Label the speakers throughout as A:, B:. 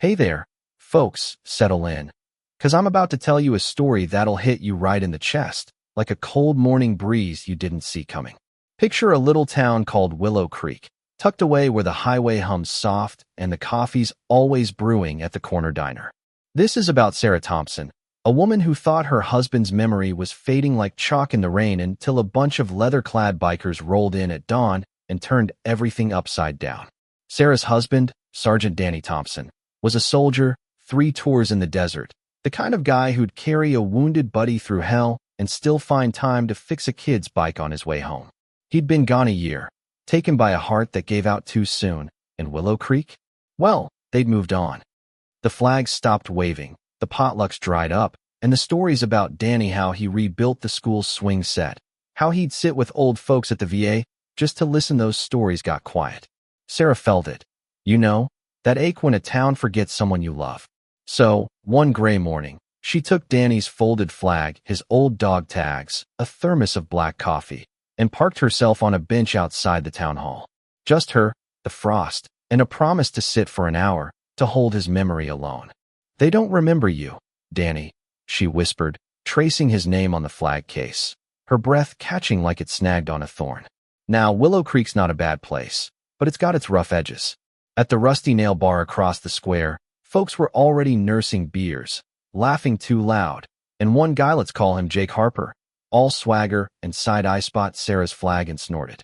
A: Hey there, folks, settle in. 'Cause I'm about to tell you a story that'll hit you right in the chest, like a cold morning breeze you didn't see coming. Picture a little town called Willow Creek, tucked away where the highway hums soft and the coffee's always brewing at the corner diner. This is about Sarah Thompson, a woman who thought her husband's memory was fading like chalk in the rain until a bunch of leather-clad bikers rolled in at dawn and turned everything upside down. Sarah's husband, Sergeant Danny Thompson, was a soldier, 3 tours in the desert, the kind of guy who'd carry a wounded buddy through hell and still find time to fix a kid's bike on his way home. He'd been gone a year, taken by a heart that gave out too soon, and Willow Creek? Well, they'd moved on. The flags stopped waving, the potlucks dried up, and the stories about Danny, how he rebuilt the school's swing set, how he'd sit with old folks at the VA just to listen, those stories got quiet. Sarah felt it. You know, that ache when a town forgets someone you love. So, one gray morning, she took Danny's folded flag, his old dog tags, a thermos of black coffee, and parked herself on a bench outside the town hall. Just her, the frost, and a promise to sit for an hour, to hold his memory alone. They don't remember you, Danny, she whispered, tracing his name on the flag case, her breath catching like it snagged on a thorn. Now, Willow Creek's not a bad place, but it's got its rough edges. At the Rusty Nail Bar across the square, folks were already nursing beers, laughing too loud, and one guy, let's call him Jake Harper, all swagger and side-eye, spot Sarah's flag and snorted.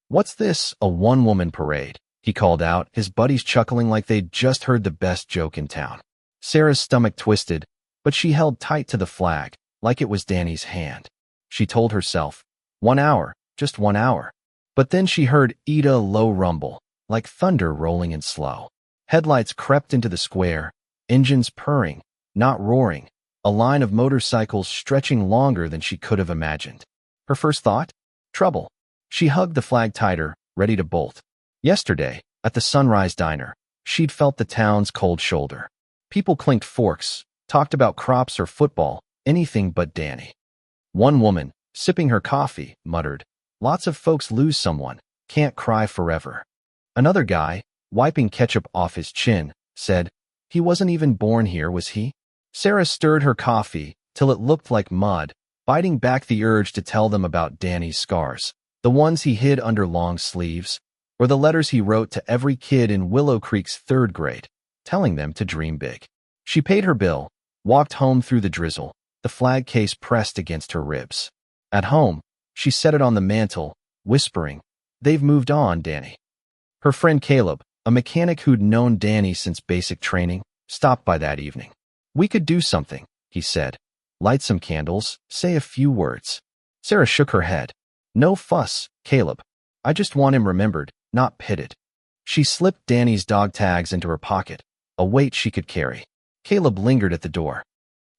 A: "What's this, a one-woman parade?" he called out, his buddies chuckling like they'd just heard the best joke in town. Sarah's stomach twisted, but she held tight to the flag, like it was Danny's hand. She told herself, 1 hour, just 1 hour. But then she heard a low rumble, like thunder rolling in slow. Headlights crept into the square, engines purring, not roaring, a line of motorcycles stretching longer than she could have imagined. Her first thought? Trouble. She hugged the flag tighter, ready to bolt. Yesterday, at the Sunrise Diner, she'd felt the town's cold shoulder. People clinked forks, talked about crops or football, anything but Danny. One woman, sipping her coffee, muttered, "Lots of folks lose someone, can't cry forever." Another guy, wiping ketchup off his chin, said, "He wasn't even born here, was he?" Sarah stirred her coffee till it looked like mud, biting back the urge to tell them about Danny's scars, the ones he hid under long sleeves, or the letters he wrote to every kid in Willow Creek's 3rd grade, telling them to dream big. She paid her bill, walked home through the drizzle, the flag case pressed against her ribs. At home, she set it on the mantel, whispering, "They've moved on, Danny." Her friend Caleb, a mechanic who'd known Danny since basic training, stopped by that evening. "We could do something," he said. "Light some candles, say a few words." Sarah shook her head. "No fuss, Caleb. I just want him remembered, not pitted." She slipped Danny's dog tags into her pocket, a weight she could carry. Caleb lingered at the door.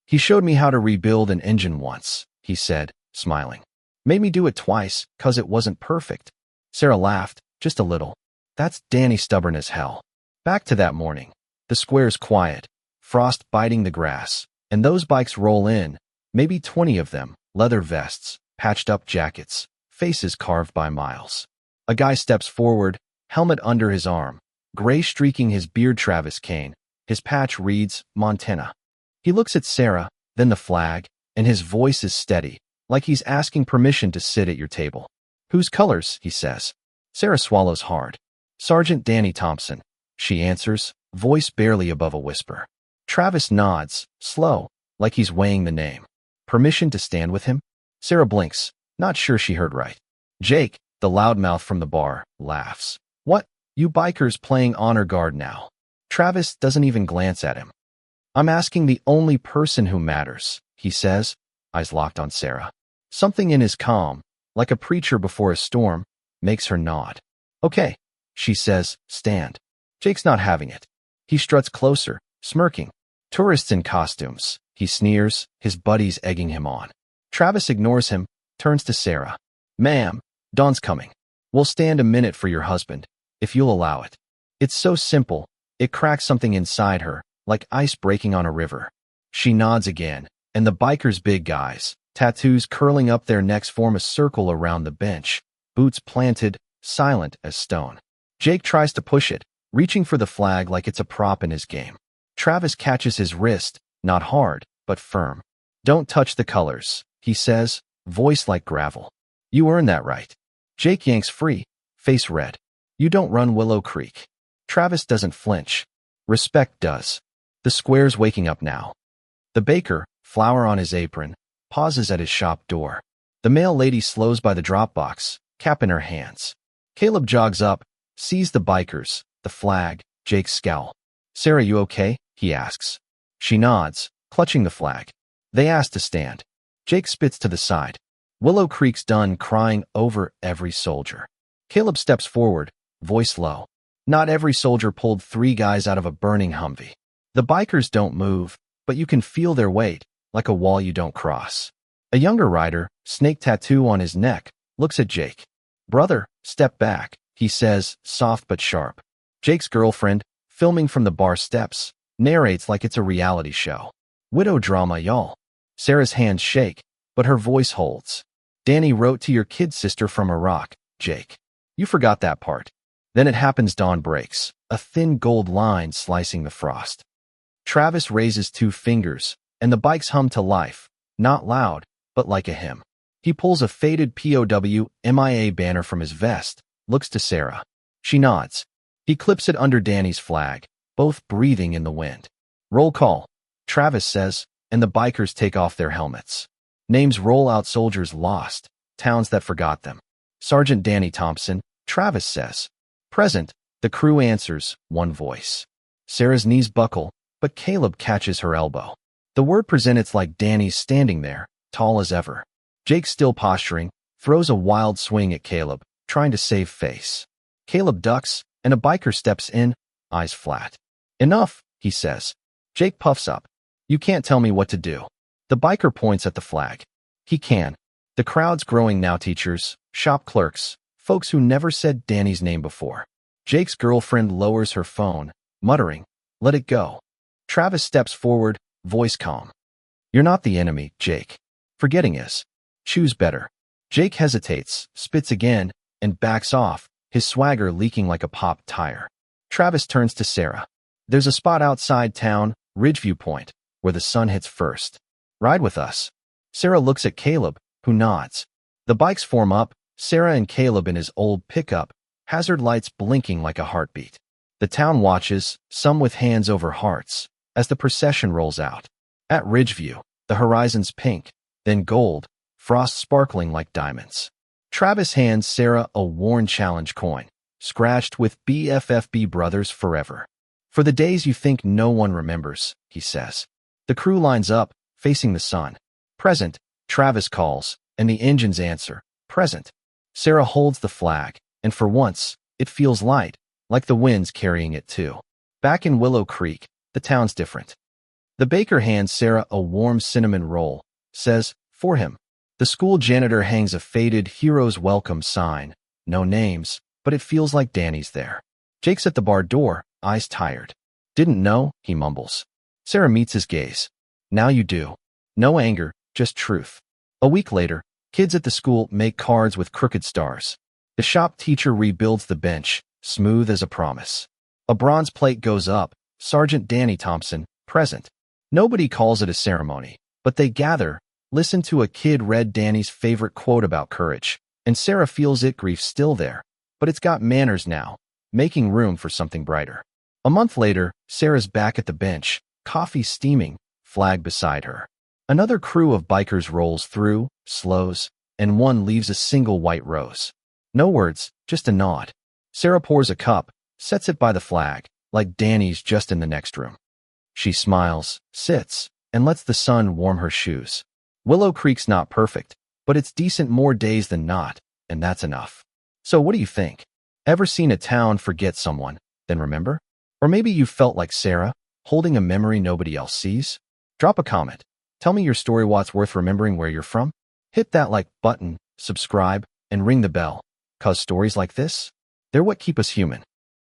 A: "He showed me how to rebuild an engine once," he said, smiling. "Made me do it twice, 'cause it wasn't perfect." Sarah laughed, just a little. That's Danny stubborn as hell. Back to that morning. The square's quiet, frost biting the grass, and those bikes roll in, maybe 20 of them, leather vests, patched up jackets, faces carved by Miles. A guy steps forward, helmet under his arm, gray streaking his beard. Travis Kane. His patch reads, Montana. He looks at Sarah, then the flag, and his voice is steady, like he's asking permission to sit at your table. "Whose colors?" he says. Sarah swallows hard. "Sergeant Danny Thompson," she answers, voice barely above a whisper. Travis nods, slow, like he's weighing the name. "Permission to stand with him?" Sarah blinks, not sure she heard right. Jake, the loudmouth from the bar, laughs. "What? You bikers playing honor guard now?" Travis doesn't even glance at him. "I'm asking the only person who matters," he says, eyes locked on Sarah. Something in his calm, like a preacher before a storm, makes her nod. "Okay," she says, "stand." Jake's not having it. He struts closer, smirking. "Tourists in costumes," he sneers, his buddies egging him on. Travis ignores him, turns to Sarah. "Ma'am, Dawn's coming. We'll stand a minute for your husband, if you'll allow it." It's so simple, it cracks something inside her, like ice breaking on a river. She nods again, and the bikers' big guys, tattoos curling up their necks, form a circle around the bench, boots planted, silent as stone. Jake tries to push it, reaching for the flag like it's a prop in his game. Travis catches his wrist, not hard, but firm. Don't touch the colors, he says, voice like gravel. You earn that right. Jake yanks free, face red. You don't run Willow Creek. Travis doesn't flinch. Respect does. The square's waking up now. The baker, flour on his apron, pauses at his shop door. The mail lady slows by the drop box, cap in her hands. Caleb jogs up, sees the bikers, the flag, Jake's scowl. Sarah, you okay? He asks. She nods, clutching the flag. They ask to stand. Jake spits to the side. Willow Creek's done crying over every soldier. Caleb steps forward, voice low. Not every soldier pulled 3 guys out of a burning Humvee. The bikers don't move, but you can feel their weight, like a wall you don't cross. A younger rider, snake tattoo on his neck, looks at Jake. Brother, step back, he says, soft but sharp. Jake's girlfriend, filming from the bar steps, narrates like it's a reality show. Widow drama, y'all. Sarah's hands shake, but her voice holds. Danny wrote to your kid sister from Iraq, Jake. You forgot that part. Then it happens, dawn breaks, a thin gold line slicing the frost. Travis raises 2 fingers, and the bikes hum to life, not loud, but like a hymn. He pulls a faded POW MIA banner from his vest, looks to Sarah. She nods. He clips it under Danny's flag, both breathing in the wind. Roll call, Travis says, and the bikers take off their helmets. Names roll out: soldiers lost, towns that forgot them. Sergeant Danny Thompson, Travis says. Present, the crew answers, one voice. Sarah's knees buckle, but Caleb catches her elbow. The word presents like Danny's standing there, tall as ever. Jake, still posturing, throws a wild swing at Caleb, trying to save face. Caleb ducks, and a biker steps in, eyes flat. Enough, he says. Jake puffs up. You can't tell me what to do. The biker points at the flag. He can. The crowd's growing now: teachers, shop clerks, folks who never said Danny's name before. Jake's girlfriend lowers her phone, muttering, let it go. Travis steps forward, voice calm. You're not the enemy, Jake. Forgetting is. Choose better. Jake hesitates, spits again, and backs off, his swagger leaking like a popped tire. Travis turns to Sarah. There's a spot outside town, Ridgeview Point, where the sun hits first. Ride with us. Sarah looks at Caleb, who nods. The bikes form up, Sarah and Caleb in his old pickup, hazard lights blinking like a heartbeat. The town watches, some with hands over hearts, as the procession rolls out. At Ridgeview, the horizon's pink, then gold, frost sparkling like diamonds. Travis hands Sarah a worn challenge coin, scratched with BFFB Brothers Forever. For the days you think no one remembers, he says. The crew lines up, facing the sun. Present, Travis calls, and the engines answer. Present. Sarah holds the flag, and for once, it feels light, like the wind's carrying it too. Back in Willow Creek, the town's different. The baker hands Sarah a warm cinnamon roll, says, for him. The school janitor hangs a faded Heroes Welcome sign. No names, but it feels like Danny's there. Jake's at the bar door, eyes tired. Didn't know, he mumbles. Sarah meets his gaze. Now you do. No anger, just truth. A week later, kids at the school make cards with crooked stars. The shop teacher rebuilds the bench, smooth as a promise. A bronze plate goes up, Sergeant Danny Thompson, present. Nobody calls it a ceremony, but they gather, listen to a kid read Danny's favorite quote about courage, and Sarah feels it. Grief's still there, but it's got manners now, making room for something brighter. A month later, Sarah's back at the bench, coffee steaming, flag beside her. Another crew of bikers rolls through, slows, and one leaves a single white rose. No words, just a nod. Sarah pours a cup, sets it by the flag, like Danny's just in the next room. She smiles, sits, and lets the sun warm her shoes. Willow Creek's not perfect, but it's decent more days than not, and that's enough. So what do you think? Ever seen a town forget someone, then remember? Or maybe you felt like Sarah, holding a memory nobody else sees? Drop a comment. Tell me your story, what's worth remembering, where you're from. Hit that like button, subscribe, and ring the bell, 'cause stories like this, they're what keep us human.